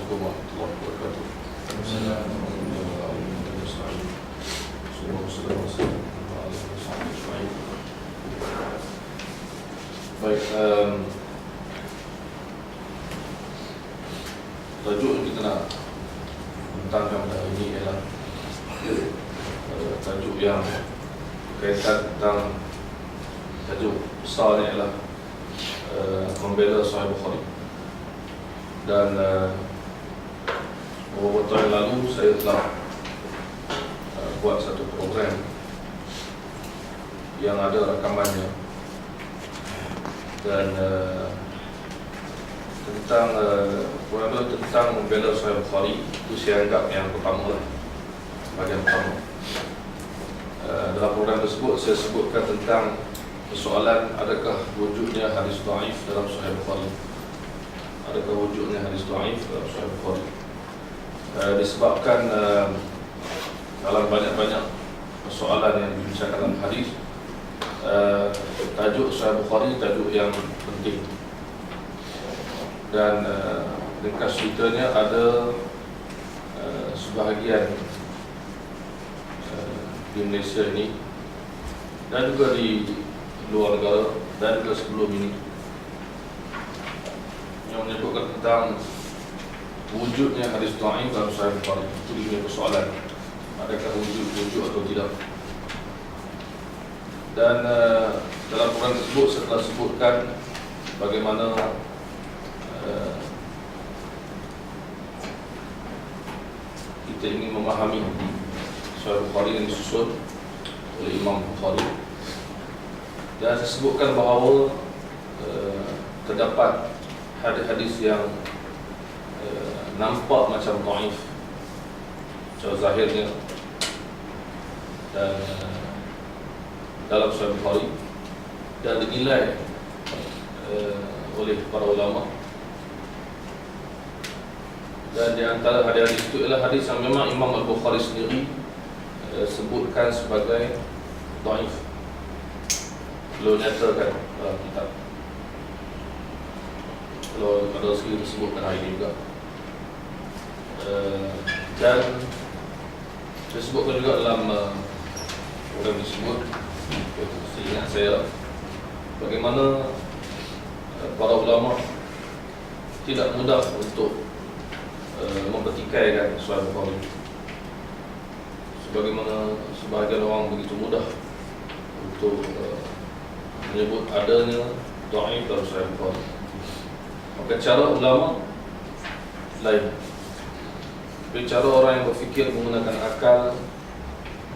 Assalamualaikum warahmatullahi wabarakatuh. Assalamualaikum warahmatullahi wabarakatuh. Baik, tajuk yang kita nak tentangkan pada hari ini ialah tajuk yang berkaitan tentang tajuk besarnya ialah membela Sahih Bukhari. Dan beberapa tahun yang lalu saya telah buat satu program yang ada rakamannya, dan tentang program tentang membela Sahih Bukhari itu saya anggap yang pertama lah, bahagian pertama. Dalam program tersebut saya sebutkan tentang persoalan adakah wujudnya hadis dhaif dalam Sahih Bukhari. Adakah wujudnya hadis dhaif dalam Sahih Bukhari? Disebabkan dalam banyak-banyak persoalan yang dibincangkan dalam hadis, tajuk Sahih Bukhari tajuk yang penting. Dan ringkas ceritanya ada sebahagian di Malaysia ini dan juga di luar negara dan juga sebelum ini yang menyebutkan tentang wujudnya hadis dhaif dalam Sahih Bukhari. Itu dia persoalan, adakah wujud atau tidak. Dan dalam program tersebut saya telah sebutkan bagaimana kita ingin memahami Sahih Bukhari yang disusun oleh Imam Bukhari. Dan saya sebutkan bahawa terdapat hadis-hadis yang nampak macam dhaif secara zahirnya dan dalam Sahih Bukhari dan dinilai oleh para ulama. Dan di antara hadis-hadis itu ialah hadis yang memang Imam Al-Bukhari sendiri sebutkan sebagai dhaif. Beliau nyatakan dalam kitab. Kalau ada sekali disebutkan hari ini juga. Dan disebutkan juga dalam program tersebut, seingat saya, bagaimana para ulama tidak mudah untuk mempertikaikan Sahih Bukhari, sebagaimana sebahagian orang begitu mudah untuk menyebut adanya dhaif dalam Sahih Bukhari. Maka cara ulama lain, tapi cara orang yang berfikir menggunakan akal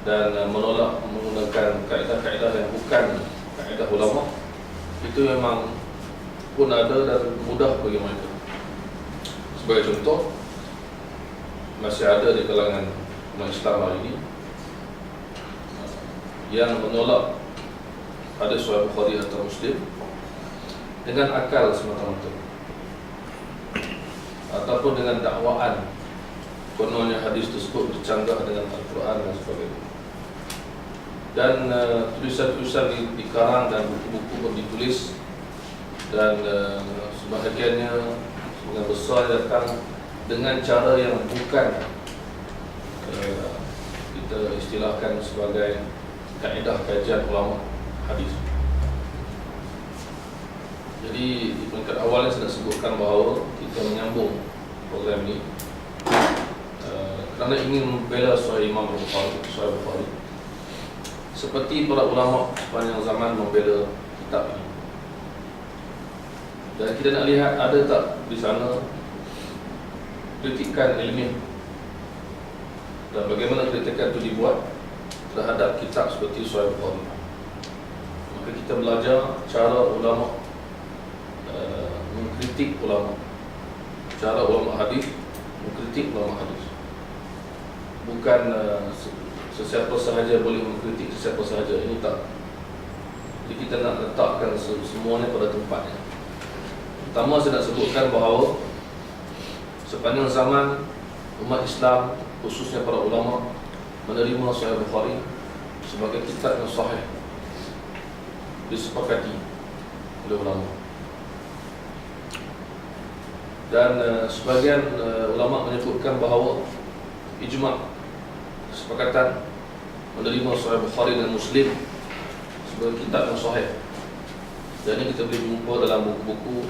dan menolak menggunakan kaedah-kaedah yang bukan kaedah ulama, itu memang pun ada dan mudah bagi mereka. Sebagai contoh, masih ada di kalangan umat Islam hari ini yang menolak hadis Sahih Bukhari atau Muslim dengan akal semata-mata, ataupun dengan dakwaan kononnya hadis tersebut bercanggah dengan Al-Quran dan sebagainya. Dan tulisan-tulisan dikarang dan buku-buku pun ditulis, dan sebahagiannya dengan besar datang dengan cara yang bukan kita istilahkan sebagai kaedah kajian ulama hadis. Jadi di peringkat awalnya saya nak sebutkan bahawa kita menyambung program ini kerana ingin membela Sahih Imam Bukhari, Sahih Bukhari, seperti para ulama sepanjang zaman membela kitab ini. Dan kita nak lihat ada tak di sana kritikan ilmiah dan bagaimana kritikan itu dibuat terhadap kitab seperti Sahih Bukhari. Maka kita belajar cara ulama mengkritik ulama, cara ulama hadis mengkritik ulama hadis. Bukan sesiapa sahaja boleh mengkritik sesiapa sahaja, ini tak. Jadi kita nak letakkan semuanya pada tempatnya. Pertama saya nak sebutkan bahawa sepanjang zaman umat Islam, khususnya para ulama, menerima Sahih Bukhari sebagai kitab yang sahih, disepakati oleh ulama. Dan sebagian ulama menyebutkan bahawa ijma', kesepakatan menerima Sahih Bukhari dan Muslim sebagai kitab yang sahih. Dan ini kita boleh jumpa dalam buku-buku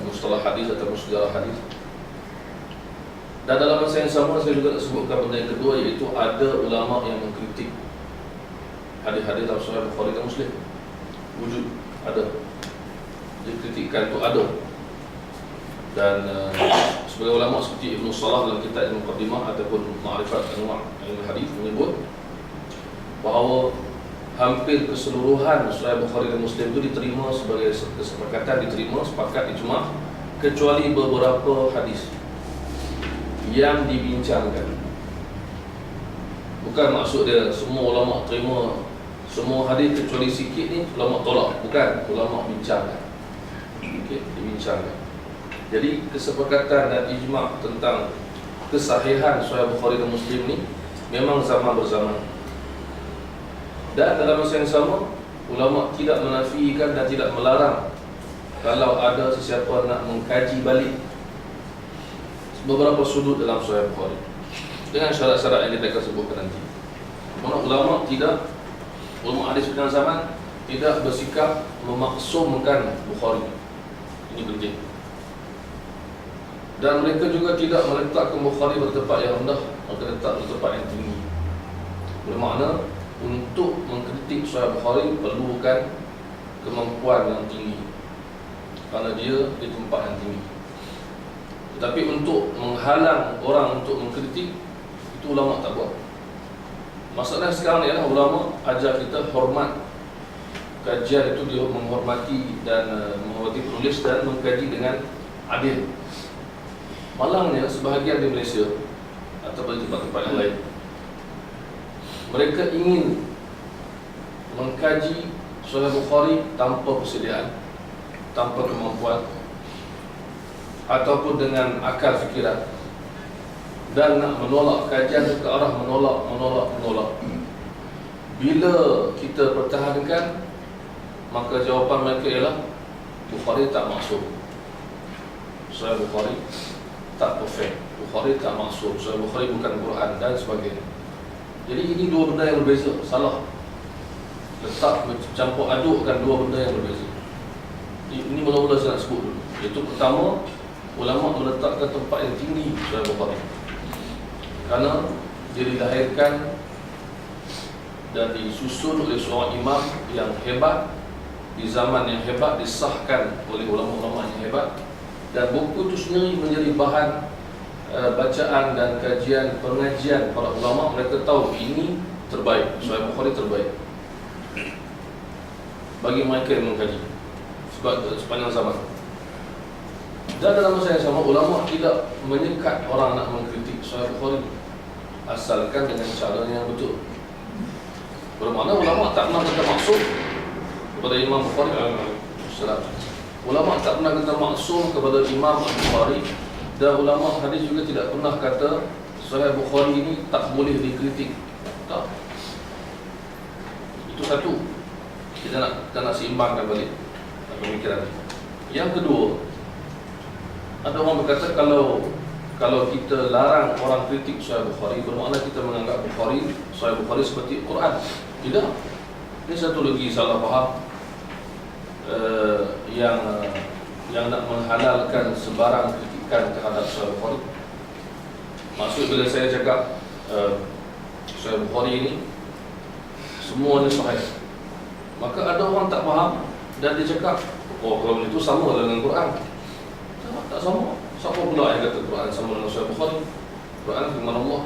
mustalah hadis atau sejarah hadis. Dan dalam masa yang sama saya juga nak sebutkan benda yang kedua, iaitu ada ulama yang mengkritik hadis-hadis dalam Sahih Bukhari dan Muslim. Wujud, ada. Dia kritikan itu ada. Dan sebagai ulama seperti Ibn Salah dalam kitab Al-Muqaddimah ataupun Ma'rifat Anwa' Ilmu Hadis menyebut bahawa hampir keseluruhan Sahih Bukhari dan Muslim itu diterima sebagai kesepakatan, diterima, sepakat, ijma', kecuali beberapa hadis yang dibincangkan. Bukan maksud dia semua ulama terima semua hadis kecuali sikit ni ulama tolak, bukan, ulama bincangkan. Okey, dibincangkan. Jadi kesepakatan dan ijma' tentang kesahihan Sahih Bukhari dan Muslim ni memang zaman berzaman. Dan dalam masa yang sama, ulama tidak menafikan dan tidak melarang kalau ada sesiapa nak mengkaji balik beberapa sudut dalam Sahih Bukhari dengan syarat-syarat yang kita akan sebutkan nanti. Mana ulama tidak, ulama hadis pada zaman tidak bersikap memaksumkan Bukhari. Ini penting. Dan mereka juga tidak meletakkan Bukhari pada tempat yang rendah, mereka letak pada tempat yang tinggi. Bermakna untuk mengkritik Sahih Bukhari perlukan kemampuan yang tinggi, kerana dia di tempat yang tinggi. Tetapi untuk menghalang orang untuk mengkritik, itu ulama tak buat. Masalah sekarang ni adalah ulama ajar kita hormat kajian itu, dia menghormati dan menghormati penulis dan mengkaji dengan adil. Malangnya sebahagian di Malaysia ataupun di tempat-tempat yang lain, mereka ingin mengkaji Sahih Bukhari tanpa persediaan, tanpa kemampuan ataupun dengan akal fikiran, dan nak menolak kajian ke arah menolak. Bila kita pertahankan, maka jawapan mereka ialah Bukhari tak maksud, Sahih Bukhari tak perfect, Bukhari tak maksud, Sahih Bukhari bukan Quran dan sebagainya. Jadi ini dua benda yang berbeza, salah. Letak campur adukkan dua benda yang berbeza. Ini mula-mula saya nak sebut dulu. Iaitu pertama, ulama meletakkan tempat yang tinggi Sahih Bukhari kerana dia dilahirkan dan disusun oleh seorang imam yang hebat di zaman yang hebat, disahkan oleh ulama-ulama yang hebat, dan buku itu sendiri menjadi bahan bacaan dan kajian, pengajian para ulama. Mereka tahu ini terbaik, Sahih Bukhari terbaik bagi mereka yang mengkaji sepanjang zaman. Dan dalam masa yang sama, ulama tidak menyekat orang nak mengkritik Sahih Bukhari asalkan dengan cara yang betul. Bermakna ulama tak pernah kata maksud kepada Imam Bukhari. Ulama tak pernah kata maksum kepada Imam Bukhari, dan ulama hadis juga tidak pernah kata Sahih Bukhari ini tak boleh dikritik. Tak. Itu satu. Kita nak seimbangkan balik pemikiran. Yang kedua, ada orang berkata kalau kita larang orang kritik Sahih Bukhari, bermakna kita menganggap Sahih Bukhari seperti Quran. Tidak. Ini satu lagi salah faham yang nak menghalalkan sebarang kritikan terhadap Sahih Bukhari. Maksud bila saya cakap Sahih Bukhari ini semuanya sahih, maka ada orang tak faham dan dia cakap, oh kalau itu sama dengan Quran. Tak sama. Siapa pula yang kata Quran sama dengan Sahih Bukhari? Quran firman Allah,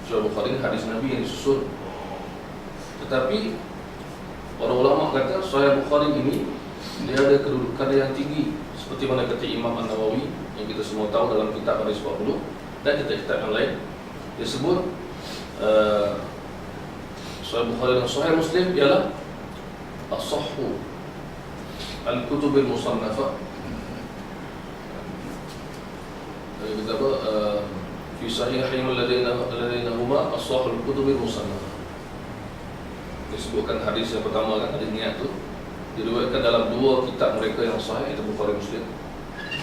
Sahih Bukhari hadis Nabi yang disusun. Tetapi para ulama kata Sahih Bukhari ini dia ada kedudukan yang tinggi, seperti mana kata Imam An-Nawawi yang kita semua tahu dalam kitab Hadis 40 dan kitab-kitab yang lain. Dia sebut Sahih Bukhari dan Sahih Muslim ialah as-sahhu al-kutub al-musannafah. Kita apa? Fi sahihain alladhina huma as-sahhu al-kutub al-musannafah. Disebutkan hadis yang pertama kan, hadis niat tu diriwayatkan dalam dua kitab mereka yang sahih, itu Bukhari Muslim.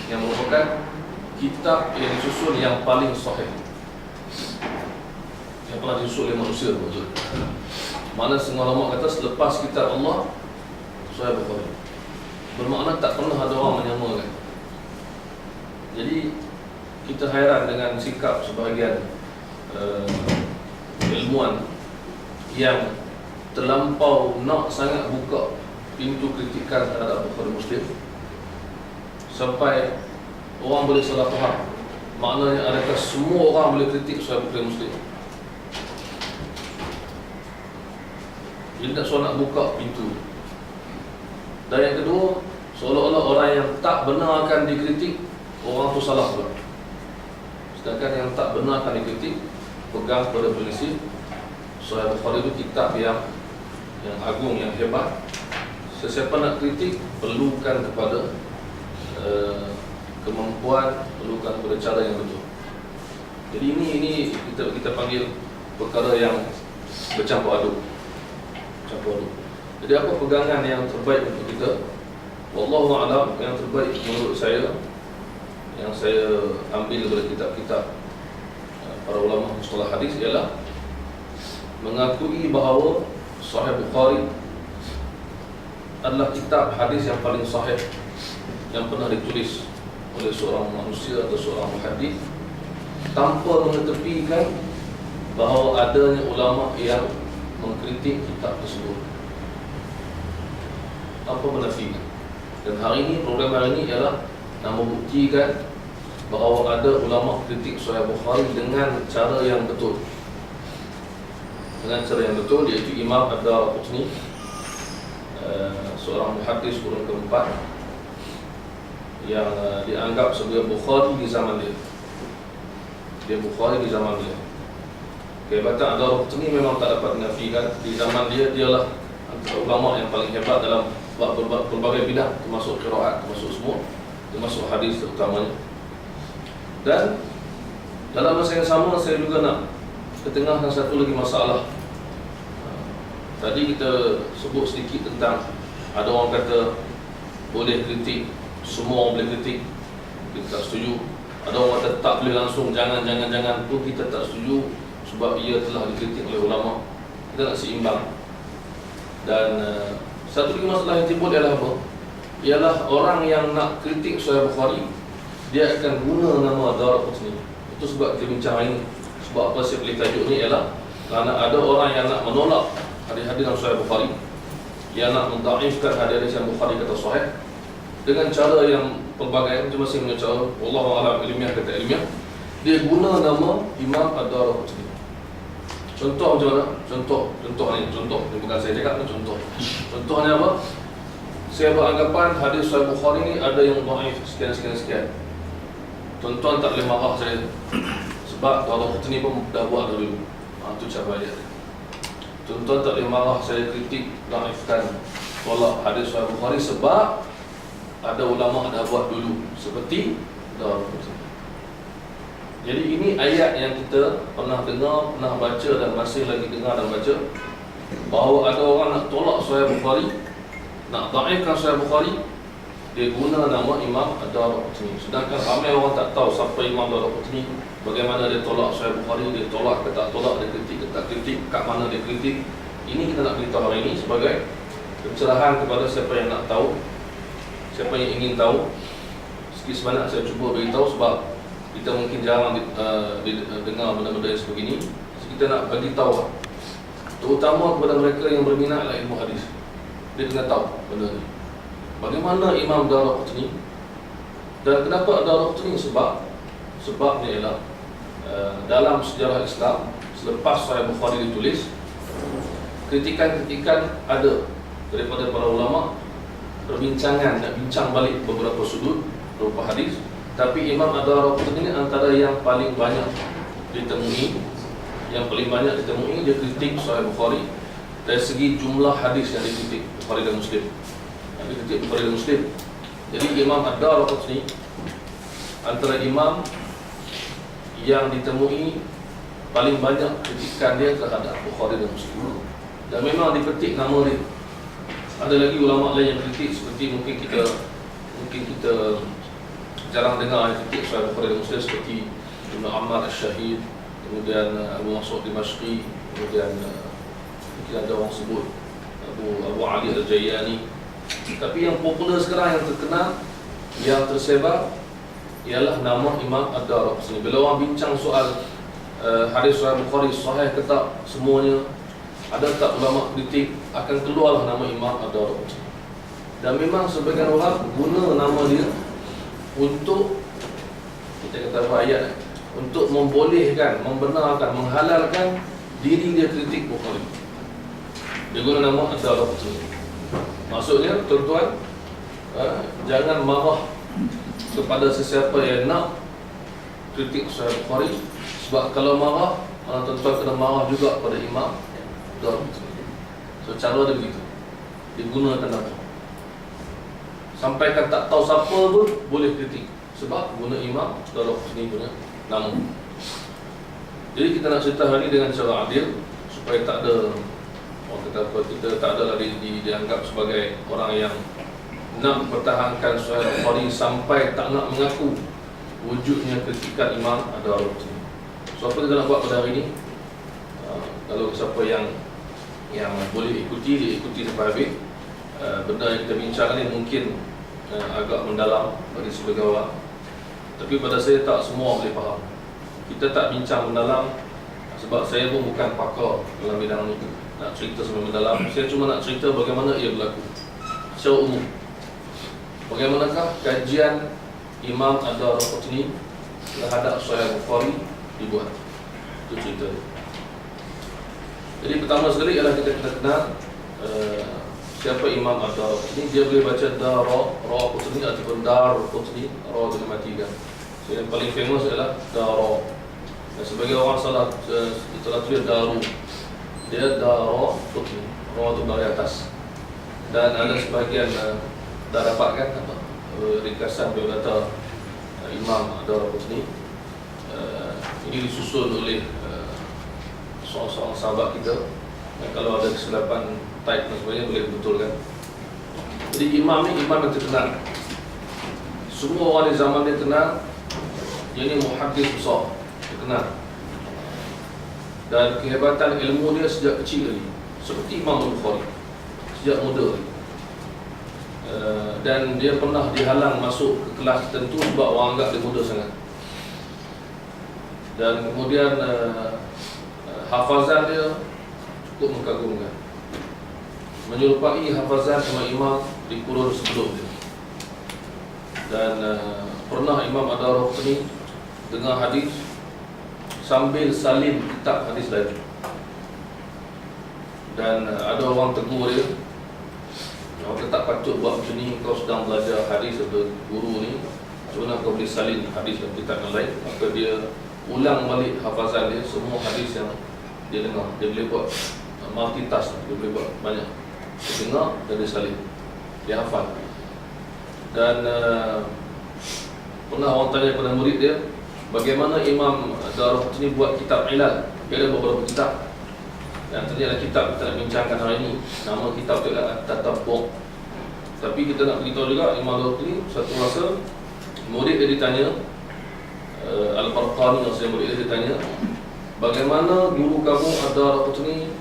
yang merupakan kitab yang disusun yang paling sahih, yang pernah disusun oleh manusia betul. Mana semua ulama kata selepas kitab Allah Sahih Bukhari. Bermakna tak pernah ada orang menyamakan. Jadi kita hairan dengan sikap sebahagian ilmuwan yang terlampau nak sangat buka pintu kritikan terhadap Bukhari Muslim, sampai orang boleh salah faham. Maknanya adakah semua orang boleh kritik Sahih Bukhari Muslim? Jadi tak soal nak buka pintu. Dan yang kedua, seolah-olah orang yang tak benar akan dikritik, orang tu salah pula. Sedangkan yang tak benar akan dikritik pegang pada prinsip Sahih Bukhari itu kitab yang agung, yang hebat. Sesiapa nak kritik perlukan kepada kemampuan, perlukan kepada cara yang betul. Jadi ini kita panggil perkara yang bercampur aduk. Jadi apa pegangan yang terbaik untuk kita? Wallahu a'lam, yang terbaik menurut saya, yang saya ambil daripada kitab-kitab para ulama mustalah hadis ialah mengakui bahawa Sahih Bukhari adalah kitab hadis yang paling sahih yang pernah ditulis oleh seorang manusia atau seorang muhaddis, tanpa mengetepikan bahawa adanya ulama yang mengkritik kitab tersebut, tanpa menafikan. Dan hari ini, program hari ini ialah nak membuktikan bahawa ada ulama kritik Sahih Bukhari dengan cara yang betul. Dengan cara yang betul, iaitu Imam Ad-Daraqutni, seorang muhaddis kurun keempat yang dianggap sebagai Bukhari di zaman dia. Dia Bukhari di zaman dia. Kehebatan Ad-Daraqutni memang tak dapat dinafikan. Di zaman dia, dialah antara ulama yang paling hebat dalam berbagai bidang, termasuk qiraat, termasuk semua, termasuk hadis terutamanya. Dan dalam masa yang sama, saya juga nak ketengahkan satu lagi masalah. Tadi kita sebut sedikit tentang ada orang kata boleh kritik, semua orang boleh kritik. Kita tak setuju. Ada orang kata tak boleh langsung, jangan tu kita tak setuju, sebab ia telah dikritik oleh ulama. Kita nak seimbang. Dan satu lagi masalah yang timbul ialah apa? Ialah orang yang nak kritik Sahih Bukhari, dia akan guna nama Daraqutni. Itu sebab kita bincang ini. Sebab apa saya pilih tajuk ni ialah kerana ada orang yang nak menolak hadis-hadis dalam Sahih Bukhari, yang nak mendhaifkan hadis-hadis yang Bukhari kata sahih dengan cara yang pelbagai, masing-masing punya cara. Wallahu a'lam, ilmiah kata ilmiah. Dia guna nama Imam Ad-Daraqutni. Contoh macam mana? Contoh ni bukan saya cakap, ni contoh. Contohnya apa? Saya beranggapan hadis Sahih Bukhari ni ada yang dhaif sekian. Tuan-tuan tak boleh marah saya sebab Daraqutni pun dah buat dulu. Itu cara dia. Tuan-tuan tak boleh marah saya kritik, dhaifkan, tolak hadis Sahih Bukhari sebab ada ulama dah buat dulu, seperti Daraqutni. Jadi ini ayat yang kita pernah dengar, pernah baca dan masih lagi dengar dan baca, bahawa ada orang nak tolak Sahih Bukhari, nak dhaifkan Sahih Bukhari, dia guna nama Imam Ad-Daraqutni. Sedangkan ramai orang tak tahu siapa Imam Ad-Daraqutni, bagaimana dia tolak Sahih Bukhari, dia tolak ke tak tolak, dia kritik ke tak kritik, kat mana dia kritik. Ini kita nak beritahu hari ini sebagai pencerahan kepada siapa yang nak tahu, siapa yang ingin tahu. Sikit sebanyak saya cuba beritahu sebab kita mungkin jarang dengar benda-benda yang sebegini. Kita nak bagi tahu, terutama kepada mereka yang berminat dalam ilmu hadis. Dia kena tahu benda ni. Bagaimana Imam Daraqutni, dan kenapa Daraqutni? Sebabnya ialah dalam sejarah Islam, selepas Sahih Bukhari ditulis, kritikan-kritikan ada daripada para ulama, perbincangan nak bincang balik beberapa sudut berupa hadis. Tapi Imam Ad-Daraqutni ini antara yang paling banyak ditemui, dia kritik Sahih Bukhari dari segi jumlah hadis yang dikritik, Bukhari dan Muslim. Jadi Imam Ad-Daraqutni antara imam yang ditemui paling banyak kritikan dia terhadap Bukhari dan Muslim. Dan memang dipetik nama dia. Ada lagi ulama lain yang kritik, seperti mungkin kita jarang dengar kritik Sahih Bukhari dan Muslim seperti Ibn Ammar Al-Syahid, kemudian Abu Mas'ud Dimashqi, kemudian mungkin ada orang sebut Abu Ali Al-Jayani. Tapi yang popular sekarang, yang terkenal, yang tersebar ialah nama Imam Ad-Daraqutni. Bila orang bincang soal hadis Sahih Bukhari sahih ke tak, semuanya ada tak ulama kritik, akan keluarlah nama Imam Ad-Daraqutni. Dan memang sebagian orang guna nama dia untuk, kita kata apa ayat, untuk membolehkan, membenarkan, menghalalkan diri dia kritik Bukhari. Dia guna nama Ad-Daraqutni. Maksudnya tuan-tuan, jangan marah kepada sesiapa yang nak kritik Sahih Bukhari, sebab kalau marah, tuan-tuan kena marah juga pada Imam Ad-Daraqutni. So cara dia begitu, digunakan nama. Sampaikan tak tahu siapa pun boleh kritik, sebab guna Imam Ad-Daraqutni punya nama. Jadi kita nak cerita hari ini dengan cara adil, supaya tak ada orang kata apa, kita tak ada lagi dianggap sebagai orang yang nak pertahankan Sahih Bukhari sampai tak nak mengaku wujudnya kritikan Imam Ad-Daraqutni. So apa kita nak buat pada hari ini? Kalau siapa yang boleh ikuti, dia ikuti sampai habis. Benda yang kita bincang ni mungkin agak mendalam bagi sebagian orang, tapi pada saya tak semua boleh faham. Kita tak bincang mendalam sebab saya pun bukan pakar dalam bidang ni, nak cerita sampai mendalam. Saya cuma nak cerita bagaimana ia berlaku secara umum. Bagaimanakah kajian Imam Ad-Daraqutni terhadap Sahih Bukhari dibuat. Itu cerita dia. Jadi pertama sekali ialah kita kenal siapa Imam Ad-Daraqutni. Dia boleh baca Daraqutni ataupun Daraqutni, Ra dengan matikan. So, yang paling famous adalah Dara. Dan sebagai orang salah tulis Daru, dia Daraqutni, Ra tu dari atas. Dan ada sebahagian dah dapatkan apa ringkasan biodata Imam Ad-Daraqutni. Ini disusun oleh seorang sahabat kita. Dan kalau ada kesilapan type dan sebagainya boleh betulkan. Jadi imam ni imam yang terkenal, semua orang di zaman dia kenal. Dia ni muhaddis besar, terkenal, dan kehebatan ilmu dia sejak kecil lagi, seperti Imam Bukhari, sejak muda lagi. Dan dia pernah dihalang masuk ke kelas tertentu sebab orang anggap dia muda sangat. Dan kemudian hafazan dia cukup mengagumkan, menyerupai hafazan imam-imam di kurun sebelum dia. Dan pernah Imam Ad-Daraqutni dengar hadis sambil salin kitab hadis lain. Dan ada orang tegur dia, "Kau tak patut buat macam ni, kau sedang belajar hadis atau guru ni, sebenarnya kau boleh salin hadis dan kitab yang lain." Maka dia ulang balik hafazan dia, semua hadis yang dia dengar. Dia boleh buat multitask, dia boleh buat banyak. Dia dengar dan dia salin, dia hafal. Dan pernah orang tanya kepada murid dia, bagaimana Imam Ad-Daraqutni buat kitab ilal. Dia ada beberapa kitab, dan ternyata kitab kita nak bincangkan hari ini, nama kitab itu adalah At-Tatabbu'. Tapi kita nak beritahu juga, Imam Ad-Daraqutni satu masa murid dia ditanya, Al-Barqani, yang murid dia ditanya, bagaimana guru kamu Ad-Daraqutni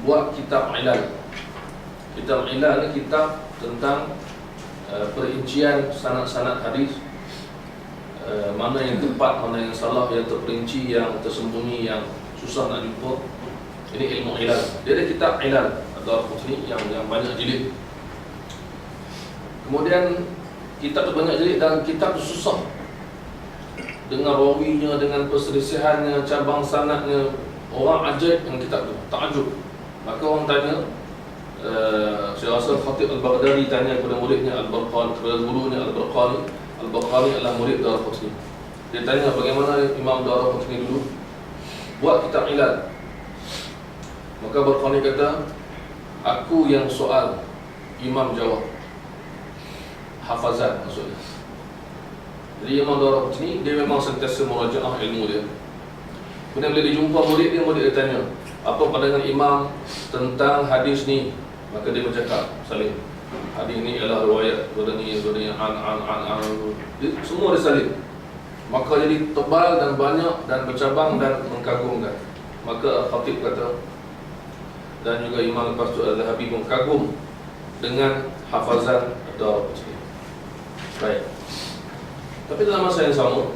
buat kitab ilal. Kitab ilal ni kitab tentang perincian sanad-sanad hadis, mana yang tepat, mana yang salah, yang terperinci, yang tersembunyi, yang susah nak jumpa. Ini ilmu ilal. Dia ada kitab ilal Ad-Daraqutni yang banyak jilid. Kemudian kitab tu banyak jilid dan kitab tu susah, dengan rawinya, dengan perselisihannya, cabang sanadnya. Orang ajaib dengan kitab tu, takjub. Maka orang tanya, saya rasa Khatib Al-Baghdadi tanya kepada muridnya Al-Barqani, kepada gurunya Al-Barqani. Al-Barqani adalah murid Daraqutni. Dia tanya bagaimana Imam Daraqutni dulu buat kitab ilal. Maka Barqani kata, aku yang soal, Imam jawab. Hafazan maksudnya. Jadi Imam Daraqutni dia memang sentiasa merajaah ilmu dia. Kemudian bila dia jumpa murid dia tanya, apa pandangan imam tentang hadis ni? Maka dia bercakap, saling Hadis ni ialah riwayat daripada ni semua disalin. Maka jadi tebal dan banyak dan bercabang dan mengagumkan. Maka Khatib kata, dan juga Imam lepas tu Al-Zahabi pun kagum dengan hafazan Ad-Daraqutni. Baik. Tapi dalam masa yang sama,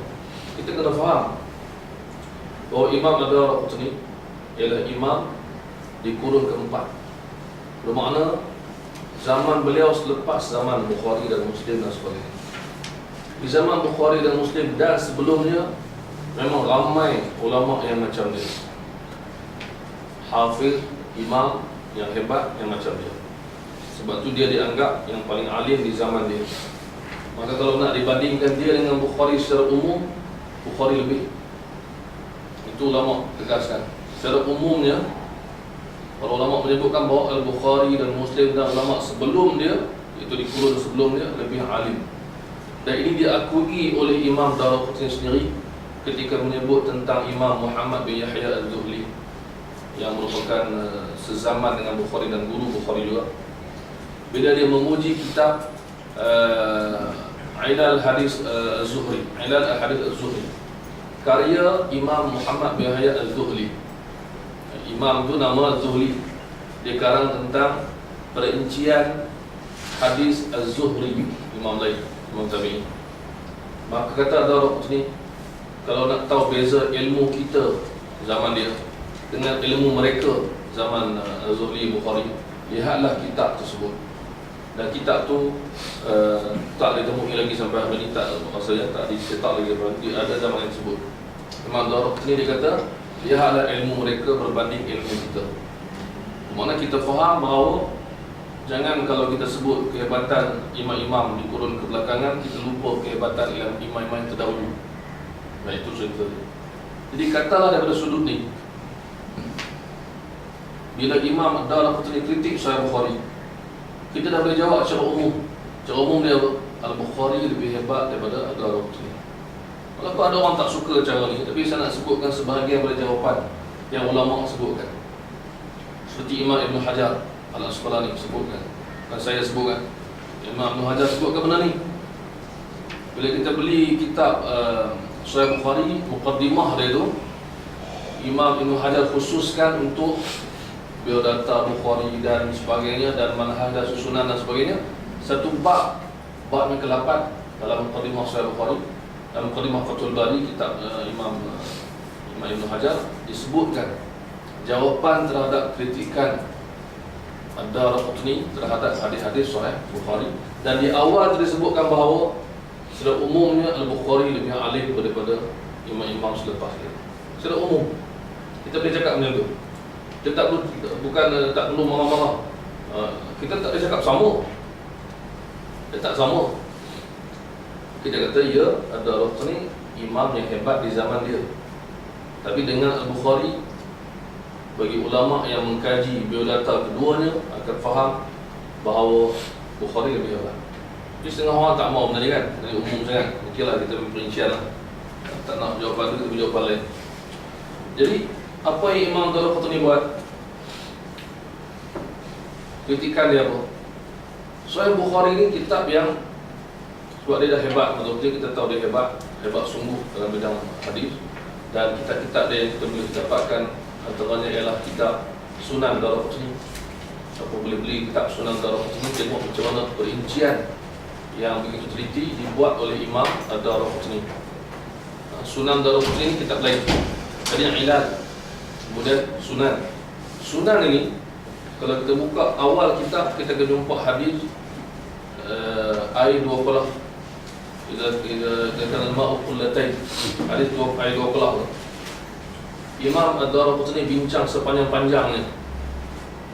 kita kena faham bahawa Imam Ad-Daraqutni ialah imam di kurun keempat. Bermakna zaman beliau selepas zaman Bukhari dan Muslim dan sebagainya. Di zaman Bukhari dan Muslim dan sebelumnya memang ramai ulama yang macam dia, hafiz, imam yang hebat yang macam dia. Sebab tu dia dianggap yang paling alim di zaman dia. Maka kalau nak dibandingkan dia dengan Bukhari secara umum, Bukhari lebih. Itu ulama tegaskan. Secara umumnya, para ulama menyebutkan bahawa Al-Bukhari dan Muslim dan ulama sebelum dia, itu di kurun sebelum dia, lebih alim. Dan ini diakui oleh Imam Daraqutni sendiri ketika menyebut tentang Imam Muhammad bin Yahya Az-Zuhli yang merupakan sezaman dengan Bukhari dan guru Bukhari juga. Bila dia memuji kitab Ilal Hadis Az-Zuhri, Ilal Hadis Az-Zuhri, karya Imam Muhammad bin Yahya Az-Zuhli. Imam tu nama Az-Zuhli. Dia karang tentang perincian hadis Az-Zuhri, Imam lain, Imam Tabi'in. Maka kata Daraqutni, kalau nak tahu beza ilmu kita zaman dia dengan ilmu mereka zaman Az-Zuhli, Bukhari, lihatlah kitab tersebut. Dan kitab tu tak ditemui lagi sampai hari ini, tak, maksudnya tak dicetak lagi berarti ada zaman yang tersebut. Imam Daraqutni dia kata, lihatlah ilmu mereka berbanding ilmu kita. Mana kita faham bahawa jangan kalau kita sebut kehebatan imam-imam di kurun kebelakangan, kita lupa kehebatan imam-imam yang terdahulu. Nah, itu cerita. Jadi katalah daripada sudut ni, bila Imam Ad-Daraqutni kritik Sahih Bukhari, kita dah boleh jawab secara umum. Secara umum dia apa? Al-Bukhari lebih hebat daripada Ad-Daraqutni. Walaupun ada orang tak suka cara ni, tapi saya nak sebutkan sebahagian daripada jawapan yang ulama sebutkan. Seperti Imam Ibn Hajar Al-Asqalani sebutkan, dan saya sebutkan, Imam Ibn Hajar sebutkan benda ni. Bila kita beli kitab Sahih Bukhari, muqaddimah dia tu, Imam Ibn Hajar khususkan untuk biodata Bukhari dan sebagainya, dan manhaj dan susunan dan sebagainya, satu bab yang ke-8 dalam muqaddimah Sahih Bukhari dan muqaddimah Fathul Bari, kitab Imam Ibn Hajar, disebutkan jawapan terhadap kritikan Ad-Daraqutni terhadap hadis-hadis Sahih Bukhari. Dan di awal disebutkan bahawa secara umumnya Al-Bukhari lebih alim daripada imam-imam selepas dia. Secara umum kita boleh cakap benda tu. Kita tak perlu, bukan tak perlu marah-marah. Kita tak boleh cakap sama. Dia tak sama. Kita kata ya, Ad-Daraqutni imam yang hebat di zaman dia. Tapi dengan Al-Bukhari, bagi ulama yang mengkaji biodata keduanya akan faham bahawa Bukhari lebih hebat. Jadi setengah orang tak mau benda ni kan, jadi umum sangat. Okeylah, kita beri perincian lah. Tak nak jawapan tu, kita beri jawapan lain. Jadi apa yang Imam Daraqutni buat? Kritikan dia apa? Sahih Bukhari ni kitab yang sebab dia dah hebat, betul-betul kita tahu dia hebat sungguh dalam bidang hadis. Dan kitab-kitab dia yang kita boleh dapatkan antaranya ialah kitab Sunan Daraqutni. Siapa boleh beli kitab Sunan Daraqutni, tengok macam mana perincian yang begitu teliti dibuat oleh Imam Ad-Daraqutni. Sunan Daraqutni ni kitab lain. Tadi yang Ilal, kemudian Sunan. Sunan ini kalau kita buka awal kitab, kita akan jumpa hadis air dua pelah. Kita al-ma'u qullatain. Hadis air dua pelah. Imam Ad-Daraqutni bincang sepanjang-panjangnya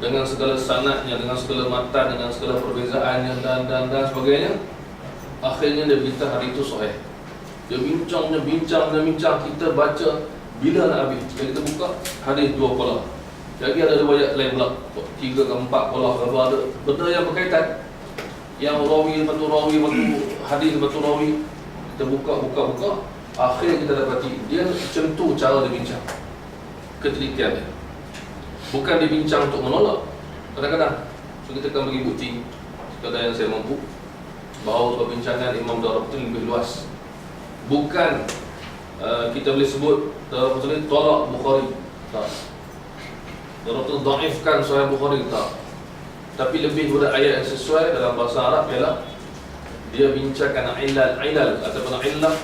dengan segala sanadnya, dengan segala matan, dengan segala perbezaannya dan sebagainya. Akhirnya dia beritahu hari itu sahih. Dia bincang, kita baca bila nak habis. Bila kita buka hadis dua pola. Lagi ada riwayat lain pula, 3 ke 4 pola, kalau ada benda yang berkaitan, yang rawi lepas tu rawi, lepas tu hadis lepas tu rawi. Kita buka, akhirnya kita dapati dia macam tu cara dia bincang. Ketelitian dia, bukan dibincang untuk menolak. Kadang-kadang so kita akan bagi bukti. sekadar yang saya mampu, bahawa perbincangan Imam Daraqutni lebih luas. Bukan kita boleh sebut Daraqutni tolak Bukhari, tak. Daraqutni dhaifkan Sahih Bukhari, tak. Tapi lebih kepada ayat yang sesuai dalam bahasa Arab ialah dia bincangkan ilal ataupun illah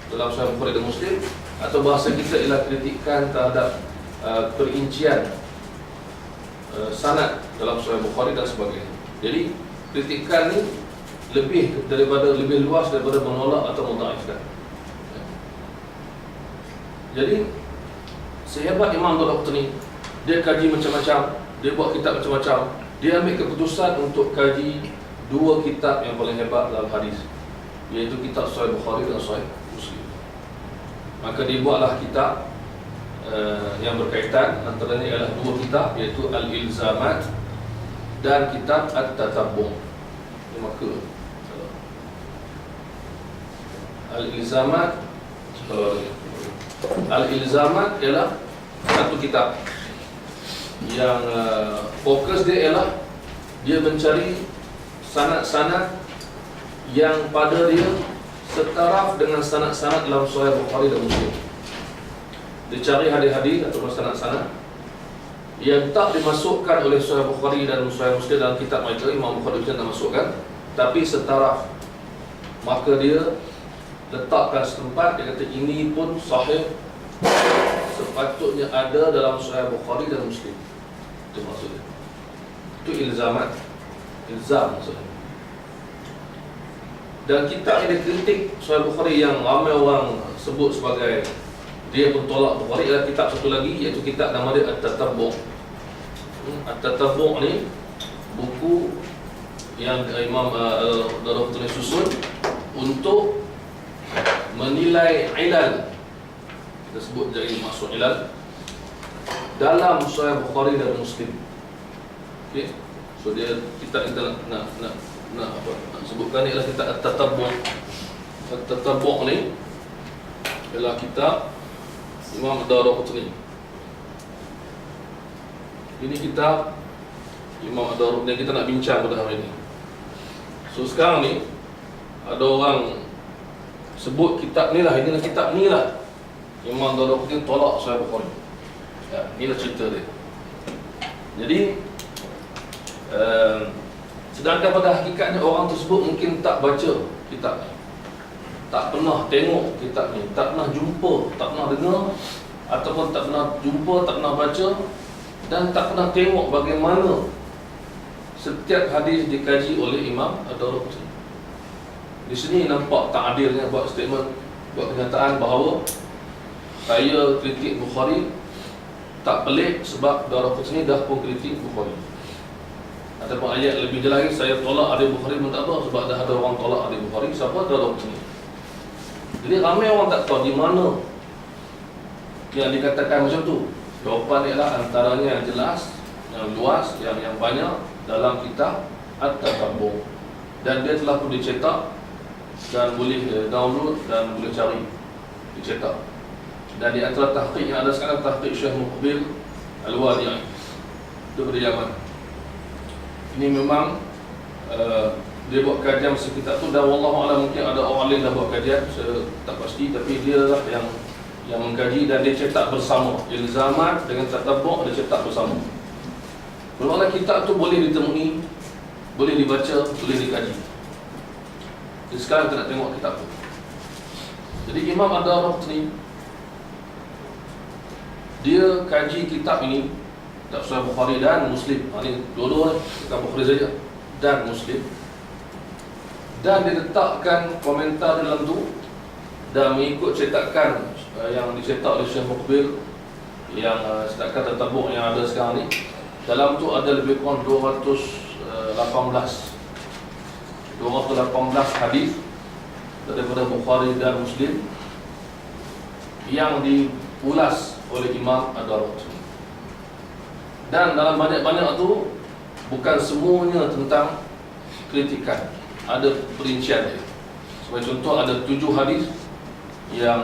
dalam Sahih Bukhari dan Muslim, atau bahasa kita ialah kritikan terhadap perincian sanad dalam Sahih Bukhari dan sebagainya. Jadi kritikan ni lebih luas daripada menolak atau mendhaifkan. Jadi sehebat Imam Daraqutni, dia kaji macam-macam, dia buat kitab macam-macam, dia ambil keputusan untuk kaji dua kitab yang paling hebat dalam hadis, iaitu kitab Sahih Bukhari dan Sahih Muslim. Maka dia buatlah kitab yang berkaitan, antaranya ialah dua kitab, iaitu Al-Ilzamat dan kitab At-Tatabbu'. Maka Al-Ilzamat, Al-Ilzamat ialah satu kitab yang fokus dia ialah dia mencari sanad-sanad yang pada dia setaraf dengan sanad-sanad dalam Sahih Bukhari dan Muslim. Dia cari hadis-hadis atau sanad-sanad yang tak dimasukkan oleh Sahih Bukhari dan Sahih Muslim dalam kitab mereka. Imam Bukhari tak masukkan, tapi setaraf. Maka dia letakkan setempat, dia kata ini pun sahih, sepatutnya ada dalam Sahih Bukhari dan Muslim. Itu maksudnya. Itu ilzamat. Ilzam maksudnya. Dan kitab yang dikritik Sahih Bukhari yang ramai orang sebut sebagai dia pun tolak Bukhari adalah kitab satu lagi, iaitu kitab nama dia At-Tatabbu'. At-Tatabbu' ni buku yang Imam Daraqutni susun untuk menilai ilal, kita sebut jadi maksud ilal dalam Sahih Bukhari dan Muslim. Okey, so dia kita nak sebutkan ni ialah kitab At-Tatabbu'. At-Tatabbu' ni ialah kitab Imam Daraqutni. Ini kitab Imam Daraqutni kita nak bincang pada hari ini. So sekarang ni ada orang sebut kitab ni lah, inilah kitab ni lah Imam Daraqutni tolak Sahih Bukhari. Ya, inilah cerita dia. Jadi sedangkan pada hakikatnya orang tersebut mungkin tak baca kitab ni, tak pernah tengok kitab ni, tak pernah jumpa, tak pernah dengar, ataupun tak pernah jumpa, tak pernah baca, dan tak pernah tengok bagaimana setiap hadis dikaji oleh Imam Ad-Daraqutni. Di sini nampak tak adilnya buat statement, buat kenyataan bahawa saya kritik Bukhari tak pelik sebab Daraqutni dah pun kritik Bukhari. Ataupun ayat lebih jelas lagi, saya tolak hadis Bukhari pun tak apa sebab dah ada orang tolak hadis Bukhari, siapa? Daraqutni. Jadi ramai orang tak tahu di mana yang dikatakan macam tu. Jawapan ialah antaranya yang jelas, yang luas, yang banyak dalam kitab At-Tatabbu'. Dan dia telah pun dicetak dan boleh download dan boleh cari, dicetak. Dan di antara tahqiq yang ada sekarang, tahqiq Syekh Muqbil Al-Wadi'i, itu dari Yaman. Ini memang dia buat kajian masa kitab tu, dan wallahualam mungkin ada orang lain dah buat kajian, saya tak pasti, tapi dia lah yang mengkaji dan dia cetak bersama. Ilzamat dengan Tatabbu' dia cetak bersama. Bermakna kitab tu boleh ditemui, boleh dibaca, boleh dikaji. Jadi sekarang kita nak tengok kitab tu. Jadi Imam Ad-Daraqutni dia kaji kitab ini, kitab Sahih Bukhari dan Muslim. Ini dua-dua, bukan Bukhari saja, dan Muslim. Dan dia letakkan komentar dalam tu, dan mengikut cetakan yang dicetak oleh Syekh Muqbil, yang cetakan Tatabbu' yang ada sekarang ni, dalam tu ada lebih kurang 218 hadis daripada Bukhari dan Muslim yang diulas oleh Imam Ad-Daraqutni. Dan dalam banyak-banyak tu bukan semuanya tentang kritikan, ada perincian dia. Sebagai contoh, ada 7 hadis yang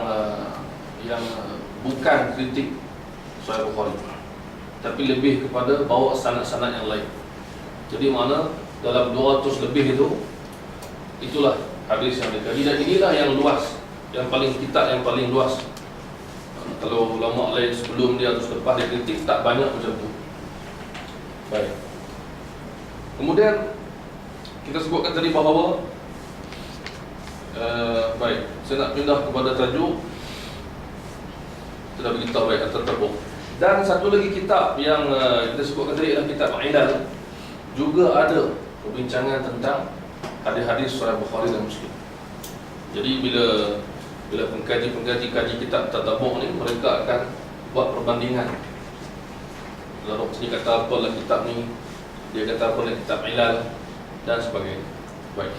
bukan kritik Sahih Bukhari, tapi lebih kepada bawa sanad-sanad yang lain. Jadi mana dalam 200 lebih itu, itulah hadis yang dikaji. Dan inilah yang luas, yang paling kitab yang paling luas. Kalau ulama lain sebelum dia atau selepas dia kritik, tak banyak macam tu. Baik. Kemudian kita sebutkan tadi bahawa baik, saya nak pindah kepada tajuk. Kita dah beritahu baik atas tabung. Dan satu lagi kitab yang kita sebutkan tadi adalah kitab Ilal. Juga ada perbincangan tentang hadis-hadis Sahih Bukhari dan Muslim. Jadi bila pengkaji kaji kitab tatabuk ni, mereka akan buat perbandingan. Kalau sini kata apa dalam kitab ni, dia kata apa dalam kitab Ilal dan sebagainya. Baik.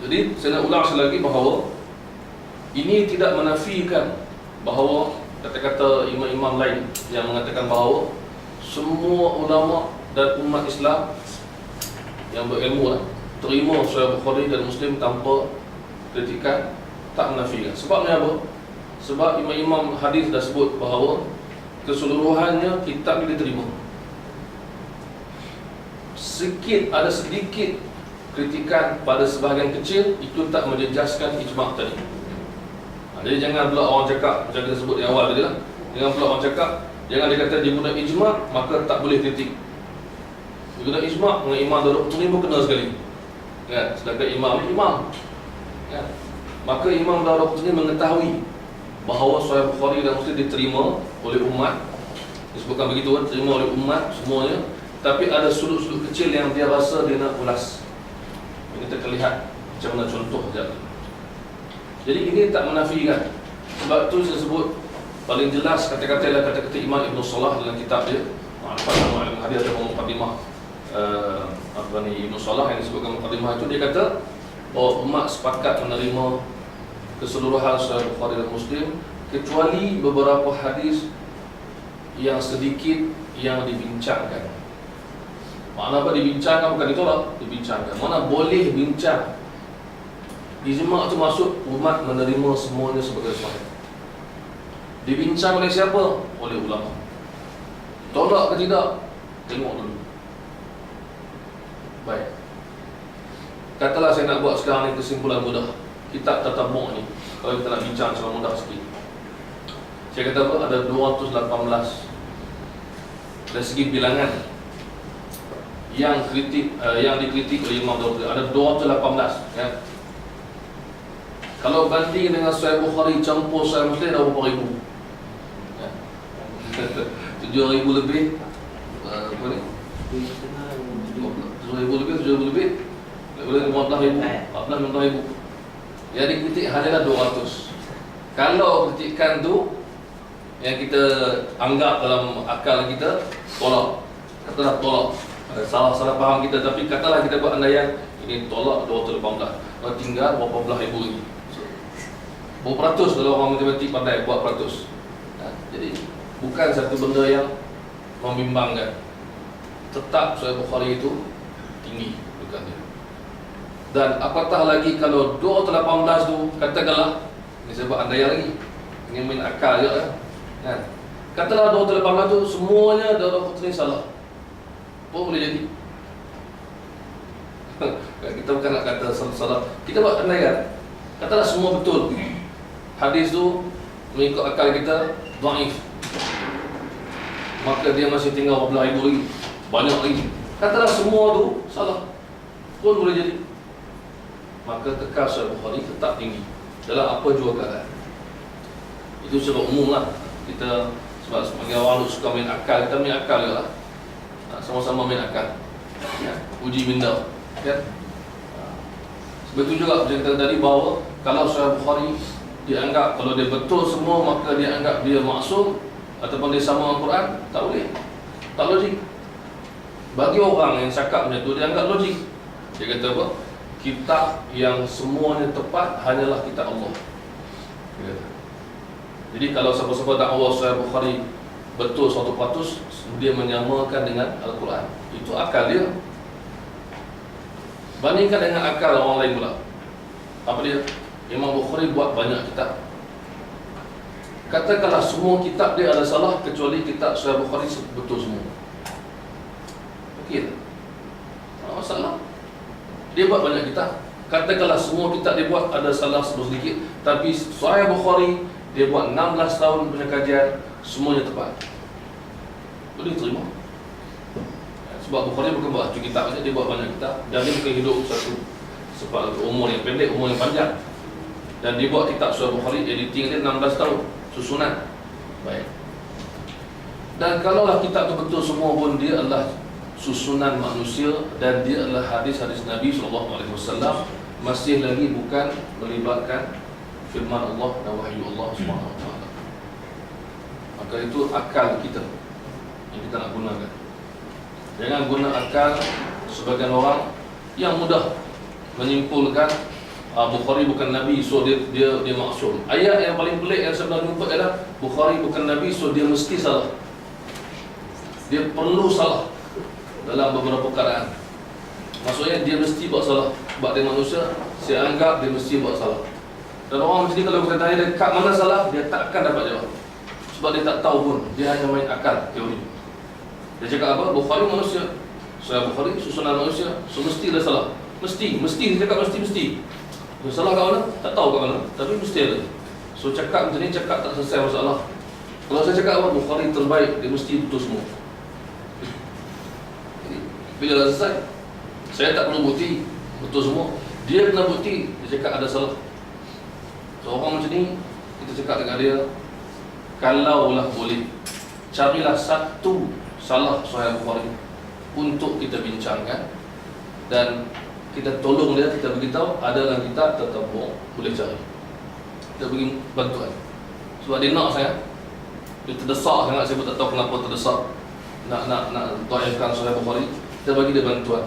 Jadi saya nak ulang sekali lagi bahawa ini tidak menafikan bahawa kata-kata imam-imam lain yang mengatakan bahawa semua ulama dan umat Islam yang berilmu terima Sahih Bukhari dan Muslim tanpa kritikan, tak menafikan. Sebabnya apa? Sebab imam-imam hadis dah sebut bahawa keseluruhannya kitab ini diterima. Ada sedikit kritikan pada sebahagian kecil, itu tak menjejaskan ijma' tadi. Jadi jangan pula orang cakap, macam kita sebut di awal tadi lah, jangan pula orang cakap, jangan dia kata dia guna ijma' maka tak boleh kritik. Dia guna ijma' dengan imam Darul Qutni pun kena sekali, kan? Sedangkan imam ni imam, kan? Maka imam Darul Qutni mengetahui bahawa Sahih Bukhari dan Muslim diterima oleh umat. Disebutkan begitu kan, diterima oleh umat semuanya. Tapi ada sudut-sudut kecil yang dia rasa dia nak ulas. Kita akan lihat macam mana contoh sekejap. Jadi ini tak menafikan. Sebab tu saya sebut paling jelas kata-kata ialah kata-kata Imam Ibn Salah dalam kitab dia Ma'rifat Al-Mu'allim Hadis atau Muqaddimah Ibn Salah yang disebutkan Muqaddimah itu, dia kata bahawa umat sepakat menerima keseluruhan Sahih Bukhari dan Muslim kecuali beberapa hadis yang sedikit yang dibincangkan. Makna apa dibincangkan? Bukan ditolak, dibincangkan. Mana boleh bincang. Ijma' itu maksud umat menerima semuanya sebagai sahih. Dibincang oleh siapa? Oleh ulama. Tolak ke tidak? Tengok dulu. Baik. Katalah saya nak buat sekarang ni kesimpulan mudah. Kitab tatabuk ni, kalau kita nak bincang secara mudah sikit, saya kata apa? Ada 218 dari segi bilangan yang dikritik oleh Imam Darul. Ada 218, ya. Kalau banding dengan Sahih Bukhari campur Sahih Muslim, ada berapa ribu? Ya. 7,000 lebih. Apa ni? 7,000 lebih, 7,000 lebih. Boleh 15,000, 14,000. Yang dikritik hanyalah 200. Kalau kritikan tu yang kita anggap dalam akal kita, tolak. Katalah tolak. Salah faham kita, tapi katalah kita buat andaian ini tolak 218. Kalau tinggal berapa belah ribu lagi. Berapa peratus kalau orang matematik pandai buat peratus. Jadi bukan satu benda yang membimbangkan. Tetap Sahih Bukhari itu tinggi bukan dia. Dan apatah lagi kalau 218 tu, katakanlah, ini saya buat andaian lagi, ini main akal je kan. Katalah 218 tu semuanya Darul Qutni salah, apa boleh jadi? Kita bukan nak kata salah, kita buat andaian. Katalah semua betul, hadis tu mengikut akal kita dhaif, maka dia masih tinggal berapa ribu lagi, banyak lagi. Katalah semua tu salah, pun boleh jadi. Maka kekal Sahih Bukhari tetap tinggi dalam apa jua keadaan. Itu secara umum lah. Kita sebab sebagai orang suka main akal, kita main akal juga lah. Sama-sama main akal, ya. Uji minda, ya. Sebab itu juga macam kita tadi bahawa kalau Sahih Bukhari dianggap, kalau dia betul semua, maka dia anggap dia maksum ataupun dia sama dengan Quran, tak boleh. Tak logik. Bagi orang yang cakap macam tu, dia anggap logik. Dia kata apa? Kitab yang semuanya tepat hanyalah kitab Allah. Dia kata. Jadi kalau siapa-siapa dakwa Sahih Bukhari betul 100%, dia menyamakan dengan Al-Quran, itu akal dia. Bandingkan dengan akal orang lain pula. Apa dia? Imam Bukhari buat banyak kitab. Katakanlah semua kitab dia ada salah kecuali kitab Sahih Bukhari betul semua. Okey tak? Tak masalah. Dia buat banyak kitab. Katakanlah semua kitab dia buat ada salah sedikit, tapi Sahih Bukhari dia buat 16 tahun punya kajian, semuanya tepat. Boleh terima. Sebab Bukhari bukan buat satu kitab saja, dia buat banyak kitab. Dan dia bukan hidup satu sebab umur yang pendek, umur yang panjang. Dan dia buat kitab Sahih Bukhari, editing dia 16 tahun, susunan. Baik. Dan kalaulah kitab itu betul semua pun dia adalah susunan manusia dan dia adalah hadis-hadis Nabi SAW, masih lagi bukan melibatkan firman Allah dan wahyu Allah SWT. Maka itu akal kita yang kita nak gunakan. Jangan guna akal sebagian orang yang mudah menyimpulkan Bukhari bukan Nabi, so dia maksum. Ayat yang paling pelik yang saya pernah jumpa adalah Bukhari bukan Nabi, so dia mesti salah. Dia perlu salah dalam beberapa keadaan. Maksudnya dia mesti buat salah. Sebab dia manusia, saya anggap dia mesti buat salah. Dan orang macam ni kalau kita tanya dia kat mana salah, dia takkan dapat jawab. Sebab dia tak tahu pun, dia hanya main akal, teori. Dia cakap apa? Bukhari manusia, Sahih Bukhari susunan manusia, so mesti dia salah. Mesti dia cakap mesti. Dia salah kat mana? Tak tahu kat mana, tapi mesti ada. So cakap macam ni, cakap tak selesai masalah. Kalau saya cakap apa? Bukhari terbaik, dia mesti betul semua. Bila dah selesai, saya tak perlu bukti betul semua. Dia kena bukti, dia cakap ada salah. So orang macam ni, kita cakap dengan dia, kalaulah boleh, carilah satu salah Sahih Bukhari untuk kita bincangkan dan kita tolong dia, kita beritahu ada dalam kitab Tatabu', boleh cari. Kita bagi bantuan. Sebab dia nak saya, dia terdesak sangat, saya pun tak tahu kenapa terdesak nak dhaifkan Sahih Bukhari. Kita bagi dia bantuan.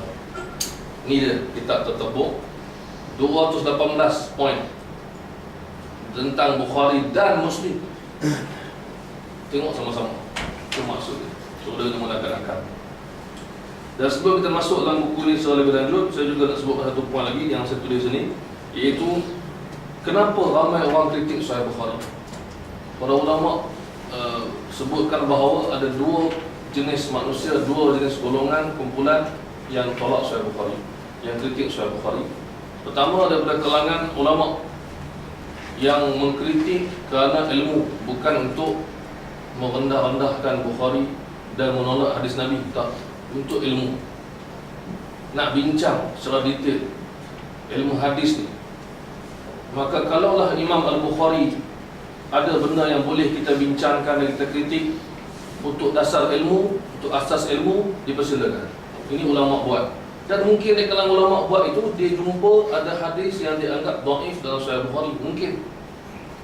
Ini dia kitab Tatabu', 218 poin tentang Bukhari dan Muslim. Tengok sama-sama. Itu maksud dia. Sudah menggunakan akal. Dan sebelum kita masuk dalam buku ini secara lebih lanjut, saya juga nak sebutkan satu poin lagi yang saya tulis sini, iaitu kenapa ramai orang kritik Sahih Bukhari. Para ulama sebutkan bahawa ada dua jenis manusia, dua jenis golongan kumpulan yang tolak Sahih Bukhari, yang kritik Sahih Bukhari. Pertama daripada kalangan ulama yang mengkritik kerana ilmu, bukan untuk merendah-rendahkan Bukhari dan menolak hadis Nabi, tak, untuk ilmu. Nak bincang secara detail ilmu hadis ni. Maka kalaulah Imam Al-Bukhari ada benda yang boleh kita bincangkan dan kita kritik untuk dasar ilmu, untuk asas ilmu, dipersilakan. Ini ulama buat. Dan mungkin di kalangan ulama buat itu, dia jumpa ada hadis yang dianggap dhaif dalam Sahih Bukhari, mungkin.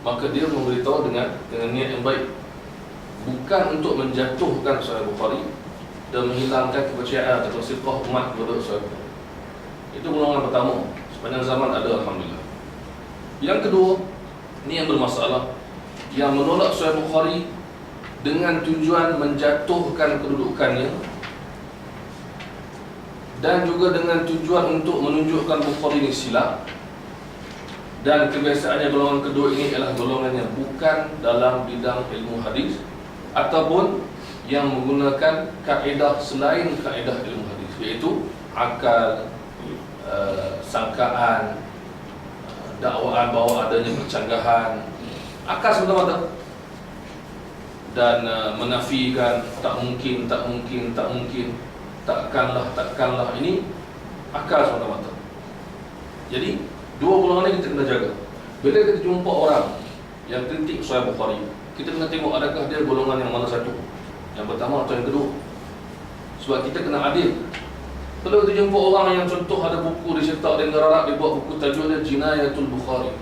Maka dia memberitahu dengan niat yang baik, bukan untuk menjatuhkan Sahih Bukhari dan menghilangkan kepercayaan atau siqah umat kepada Sahih Bukhari. Itu golongan pertama. Sepanjang zaman ada, alhamdulillah. Yang kedua, ini yang bermasalah, yang menolak Sahih Bukhari dengan tujuan menjatuhkan kedudukannya dan juga dengan tujuan untuk menunjukkan Bukhari ini silap. Dan kebiasaannya golongan kedua ini adalah golongan yang bukan dalam bidang ilmu hadis ataupun yang menggunakan kaedah selain kaedah ilmu hadis, iaitu akal, sangkaan, dakwaan bahawa adanya percanggahan, akal semata-mata, dan menafikan tak mungkin, takkanlah, ini akal semata-mata. Jadi dua golongan ini kita kena jaga. Bila kita jumpa orang yang kritik Sahih Bukhari, kita kena tengok adakah dia golongan yang mana satu, yang pertama atau yang kedua. Sebab kita kena adil. Kalau kita jumpa orang yang contoh ada buku dia cetak di Arab, dia buat buku tajuk dia Jinayatul Bukhari,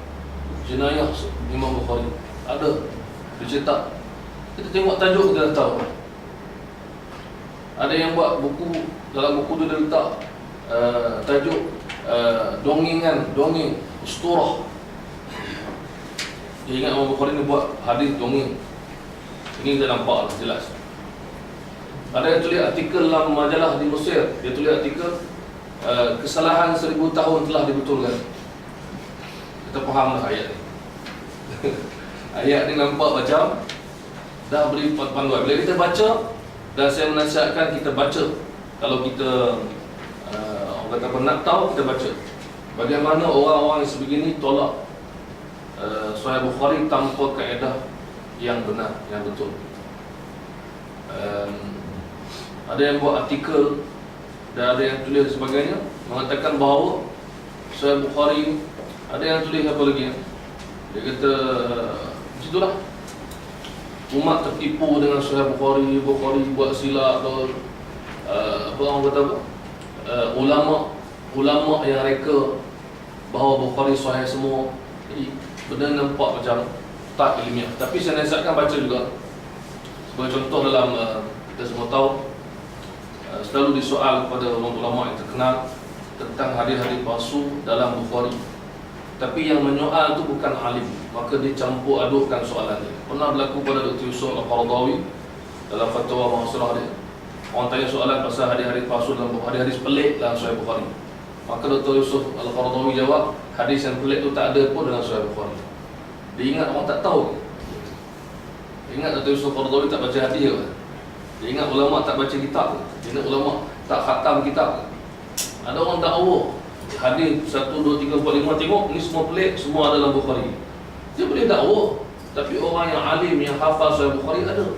Jinayah Imam Bukhari, ada dia cetak, kita tengok tajuk kita dah tahu. Ada yang buat buku, dalam buku dia letak tajuk dongeng usturah. Dia ingat Imam Bukhari ni buat hadis dongeng. Ini kita nampak lah, jelas. Ada yang tulis artikel dalam majalah di Mesir, dia tulis artikel kesalahan 1000 tahun telah dibetulkan. Kita fahamlah ayat ni. Ayat ni nampak macam dah beri panduan. Bila kita baca, dan saya menasihatkan kita baca, kalau kita Orang kata apa, nak tahu kita baca. Bagaimana orang-orang yang sebegini tolak Sahih Bukhari tanpa kaedah yang benar, yang betul. Ada yang buat artikel dan ada yang tulis sebagainya mengatakan bahawa Sahih Bukhari, ada yang tulis apa lagi, dia kata begitulah, umat tertipu dengan Sahih Bukhari buat silap atau apa orang kata apa, ulama yang reka bahawa Bukhari sahih semua. Jadi benda nampak macam tak ilmiah. Tapi saya nasihatkan baca juga. Sebagai contoh dalam kita semua tahu, selalu disoal kepada ulama yang terkenal tentang hadis-hadis palsu dalam Bukhari. Tapi yang menyoal tu bukan alim, maka dia campur adukkan soalan dia. Pernah berlaku pada Dr. Yusuf Al-Qaradawi dalam fatwa Muhasirah dia. Orang tanya soalan pasal hadis-hadis palsu dalam hadis-hadis pelik dalam Sahih Bukhari. Maka Dr. Yusuf Al-Qaradawi jawab, hadis yang pelik tu tak ada pun dalam Sahih Bukhari. Dia ingat orang tak tahu. Dia ingat Dr. Yusuf Al-Qaradawi tak baca hadis ke? Dia ingat ulama tak baca kitab ke? Dia ingat ulama tak khatam kitab ke? Ada orang dakwa hadis 1, 2, 3, 4, 5, tengok ni semua pelik, semua ada dalam Bukhari. Dia boleh dakwa. Tapi orang yang alim, yang hafal Sahih Bukhari ada.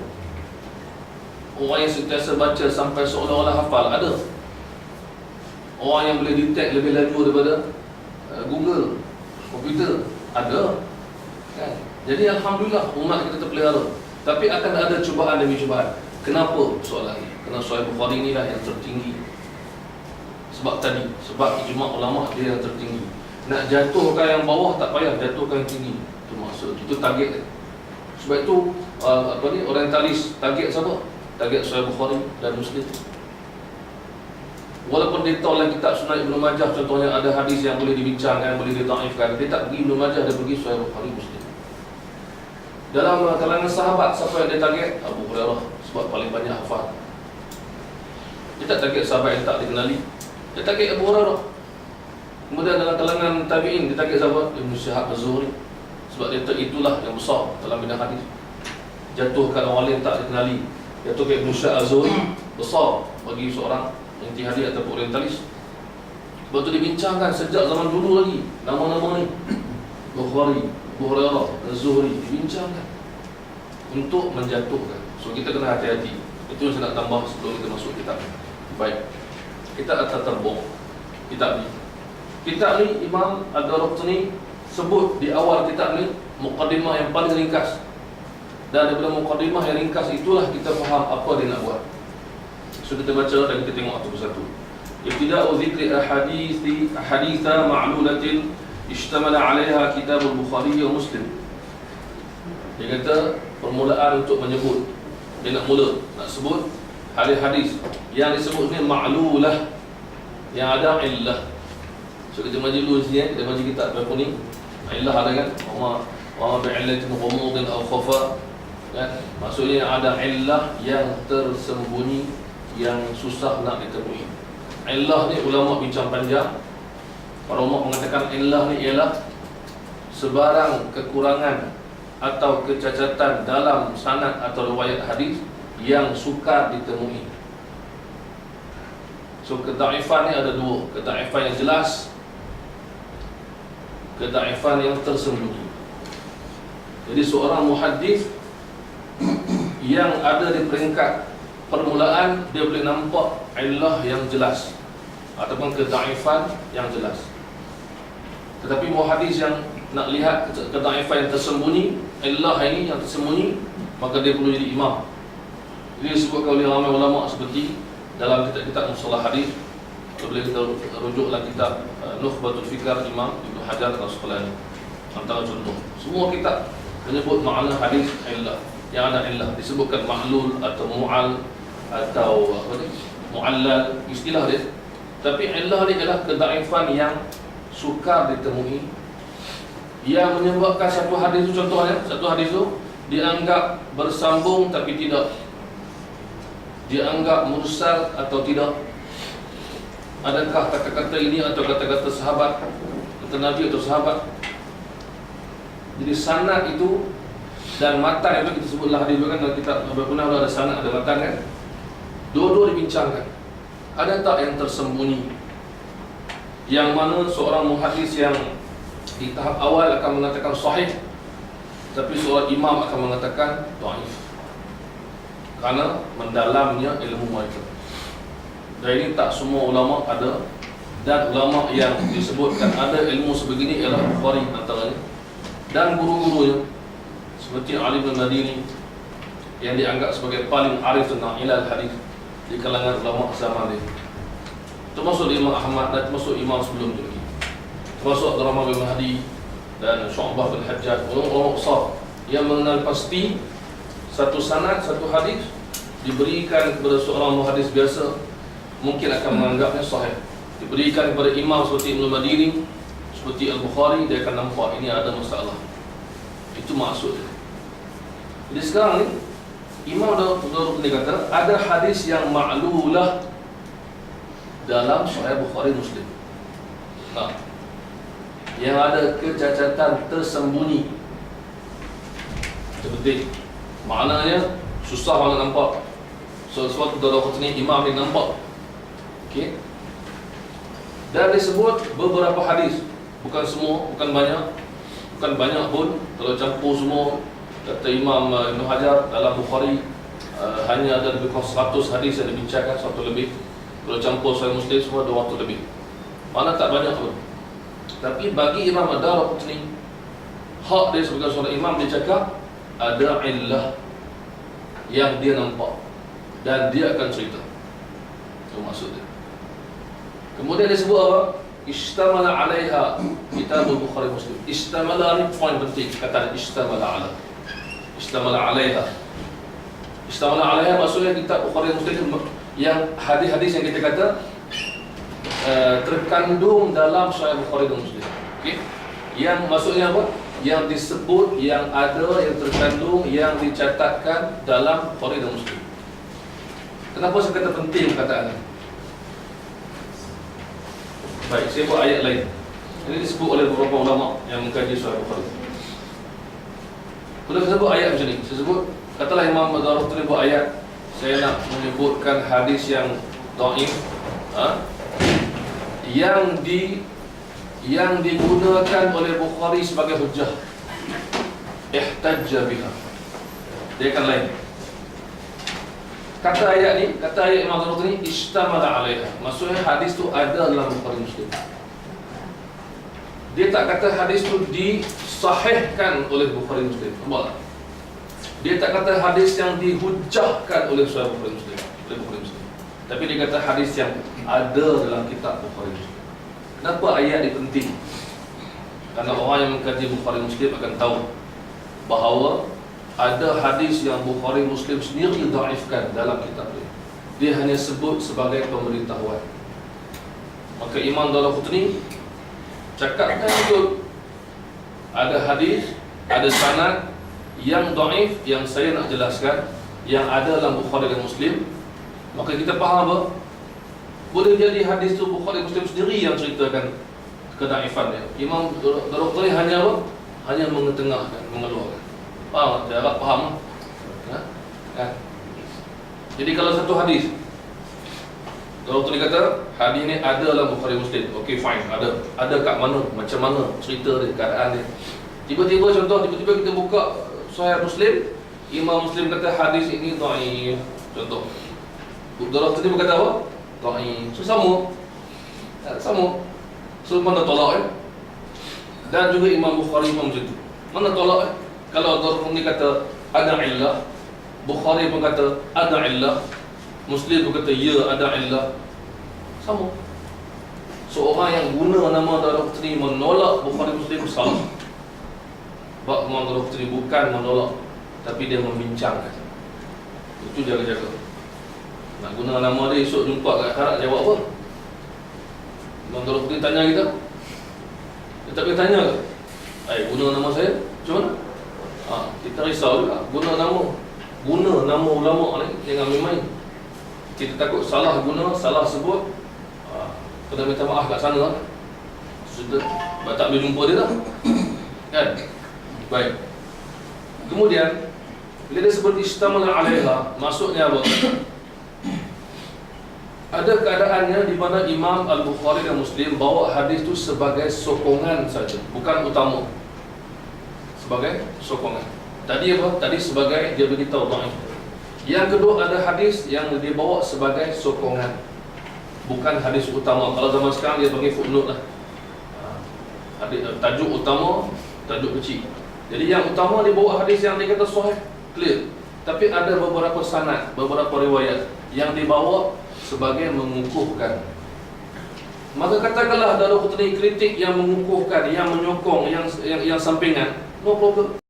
Orang yang sentiasa baca sampai seolah-olah hafal ada. Orang yang boleh detect lebih laju daripada Google, komputer ada, kan? Jadi Alhamdulillah umat kita terpelihara. Tapi akan ada cubaan demi cubaan. Kenapa soalan ini? Kerana Sahih Bukhari inilah yang tertinggi. Sebab tadi, sebab ijma' ulama dia yang tertinggi. Nak jatuhkan yang bawah tak payah, jatuhkan yang tinggi. Itu maksud, itu target. Sebab itu orientalis target siapa? Target Sahih Bukhari dan Muslim. Walaupun dia tahu dalam kitab Sunan Ibnu Majah contohnya ada hadis yang boleh dibincangkan, boleh ditaifkan, dia tak pergi Ibnu Majah, dia pergi Sahih Bukhari Muslim. Dalam kalangan sahabat, siapa yang dia target? Abu Hurairah, sebab paling banyak hafal. Dia tak target sahabat yang tak dikenali, dia target Abu Hurairah. Kemudian dalam kalangan tabi'in, dia target sahabat Ibnu Syihab Az-Zuhri, sebab dia itulah yang besar dalam bidang hadis. Jatuhkan orang lain tak dikenali, jatuhkan Ibnu Syihab Az-Zuhri, besar bagi seorang intihadi ataupun orientalis. Sebab tu dibincangkan sejak zaman dulu lagi. Nama-nama ni Bukhari, Abu Hurairah, Az-Zuhri dibincangkan untuk menjatuhkan. So kita kena hati-hati. Itu yang saya nak tambah sebelum kita masuk kitab. Baik, kita akan terbong kitab ni. Kitab ni Imam Ad-Daraqutni sebut di awal kitab ni muqaddimah yang paling ringkas. Dan daripada muqaddimah yang ringkas itulah kita faham apa dia nak buat. So kita baca dan kita tengok satu persatu. Ibtida'u dzikri ahaditha ma'lulatin ishtamala 'alaiha kitab al-Bukhari wa Muslim. Dia kata permulaan untuk menyebut. Dia nak mula, nak sebut hadis-hadis yang disebut ni ma'lulah, yang ada illah. So kita majlis ni, kita baca kitab apa ni? Illah ada kan? Wa bi'illatin ghumudin aw khafa. Kan? Maksudnya ada illah yang tersembunyi, yang susah nak ditemui. Illah ni ulama bincang panjang. Para ulama mengatakan illah ni ialah sebarang kekurangan atau kecacatan dalam sanad atau riwayat hadis yang sukar ditemui. So kedaifan ni ada dua, kedaifan yang jelas, kedaifan yang tersembunyi. Jadi seorang muhaddis yang ada di peringkat permulaan, dia boleh nampak illah yang jelas ataupun kedaifan yang jelas. Tetapi muhaddis yang nak lihat kedaifan yang tersembunyi, illah ini yang tersembunyi, maka dia perlu jadi imam. Ini disebutkan oleh ramai ulama seperti dalam kitab-kitab mustalah hadis. Boleh kita rujuk dalam kitab Nukhbatul Fikr Imam Ibnu Hajar Al-Asqalani. Antara contoh, semua kitab menyebut makna hadis illah. Yang ada illah disebutkan ma'lul atau mu'al atau mu'allal, istilah dia. Tapi illah ni adalah kedaifan yang sukar ditemui, yang menyebabkan satu hadis tu, contohnya satu hadis tu dianggap bersambung tapi tidak, dianggap mursal atau tidak. Adakah kata-kata ini atau kata-kata sahabat, kata Nabi atau sahabat? Jadi sanad itu dan matan itu kita sebutlah hadis kan dalam kitab berkenaan ada sanad ada matan kan. Dua-dua dibincangkan. Ada tak yang tersembunyi yang mana seorang muhadis yang di tahap awal akan mengatakan sahih, tapi seorang imam akan mengatakan dhaif, karena mendalamnya ilmu mereka. Dan ini tak semua ulama ada, dan ulama yang disebutkan ada ilmu sebegini ialah Bukhari antaranya, dan guru-gurunya seperti Ali bin Madini yang dianggap sebagai paling arif tentang ilal hadis di kalangan ulama zaman dia, termasuk Imam Ahmad dan termasuk imam sebelum itu, termasuk Abdurrahman bin Mahdi dan Syu'bah bin Hajjaj, ulama besar yang mengenal pasti satu sanad, satu hadis diberikan kepada seorang muhadis biasa mungkin akan menganggapnya sahih, diberikan kepada imam seperti Ibn Madini, seperti Al-Bukhari, dia akan nampak ini ada masalah. Itu maksud dia. Jadi sekarang ni Imam Daud ni kata ada hadis yang ma'lulah dalam Sahih Bukhari Muslim. Nah, yang ada kecacatan tersembunyi. Seperti maknanya susah orang nampak. Sesuatu Daud ni Imam ni nampak. Okey. Dan disebut beberapa hadis, bukan semua, bukan banyak pun. Kalau campur semua, kata Imam Ibn Hajar dalam Bukhari hanya ada lebih kurang 100 hadis yang dibincangkan, 100 lebih. Kalau campur Sahih Muslim semua 200 lebih. Mana tak banyak pun. Tapi bagi Imam Ad-Darqutni, hak dia sebagai seorang imam, dia cakap ada illah yang dia nampak dan dia akan cerita. Itu maksud dia. Kemudian dia sebut apa? Ishtamala 'alaiha kitabul Bukhari Muslim. Ishtamala ni poin penting, kata ishtamala 'ala. Ishtamala 'alaiha. Ishtamala 'alaiha maksudnya kitab Bukhari Muslim yang hadis-hadis yang kita kata terkandung dalam Sahih Bukhari dan Muslim. Okey. Yang maksudnya apa? Yang disebut, yang ada, yang terkandung, yang dicatatkan dalam Bukhari dan Muslim. Kenapa saya kata penting perkataan ini? Baik, saya buat ayat lain. Ini disebut oleh beberapa ulama yang mengkaji Sahih Bukhari. Kalau saya sebut ayat macam ni, saya sebut, katalah Imam Ad-Darqutni buat ayat, saya nak menyebutkan hadis yang dhaif, yang digunakan oleh Bukhari sebagai hujjah, ihtajja biha. Dia akan lain. Kata ayat ni, kata ayat Imam Ad-Darqutni ishtamala 'alaiha. Maksudnya hadis tu ada dalam Bukhari Muslim. Dia tak kata hadis tu disahihkan oleh Bukhari Muslim. Nampak? Dia tak kata hadis yang dihujjahkan oleh Sahih Bukhari Muslim, oleh Bukhari Muslim. Tapi dia kata hadis yang ada dalam kitab Bukhari Muslim. Kenapa ayat ini penting? Karena orang yang mengkaji Bukhari Muslim akan tahu bahawa ada hadis yang Bukhari Muslim sendiri dhaifkan dalam kitab dia. Dia hanya sebut sebagai pemberitahuan. Maka Imam Darqutni cakapkan betul, ada hadis, ada sanad yang dhaif yang saya nak jelaskan, yang ada dalam Bukhari dan Muslim. Maka kita faham apa? Boleh jadi hadis tu Bukhari Muslim sendiri yang ceritakan kedaifannya. Imam Darqutni hanya apa? Hanya mengetengahkan, mengeluarkan. Faham? Dia harap faham. Jadi kalau satu hadis, Darqutni kata hadis ni ada dalam Bukhari Muslim. Okey, fine, ada. Ada kat mana? Macam mana cerita dia, keadaan dia. Tiba-tiba tiba-tiba kita buka Sahih Muslim, Imam Muslim kata hadis ini dhaif. Contoh. Darqutni berkata apa? Dhaif. So sama. So mana tolak Dan juga Imam Bukhari pun macam tu. Mana tolak Kalau Darqutni kata ada illah, Bukhari pun kata ada illah, Muslim pun kata ya ada illah, sama. Seorang yang guna nama Darqutni menolak Bukhari Muslim salah. Sebab Imam Darqutni bukan menolak, tapi dia membincangkan. Itu jaga-jaga. Nak guna nama dia, esok jumpa kat akhirat jawab apa? Imam Darqutni tanya kita, dia tak boleh tanya ke? Guna nama saya macam mana? Kita risau juga. Guna nama ulama ni jangan main-main. Kita takut salah guna, salah sebut, kena minta maaf kat sana. Sudah tak boleh jumpa dia dah. Kan? Baik. Kemudian bila dia sebut istamala 'alaiha, maksudnya apa? Ada keadaannya di mana Imam Al-Bukhari dan Muslim bawa hadis itu sebagai sokongan saja, bukan utama. Sebagai sokongan. Tadi apa? Tadi sebagai dia beritahu dhaif. Yang kedua ada hadis yang dibawa sebagai sokongan, bukan hadis utama. Kalau zaman sekarang dia bagi footnote lah. Hadis, tajuk utama, tajuk kecil. Jadi yang utama dibawa hadis yang dikata sahih, clear. Tapi ada beberapa sanad, beberapa riwayat yang dibawa sebagai mengukuhkan. Maka katakanlah Daruqutni kritik yang mengukuhkan, yang menyokong, yang sampingan, no problem.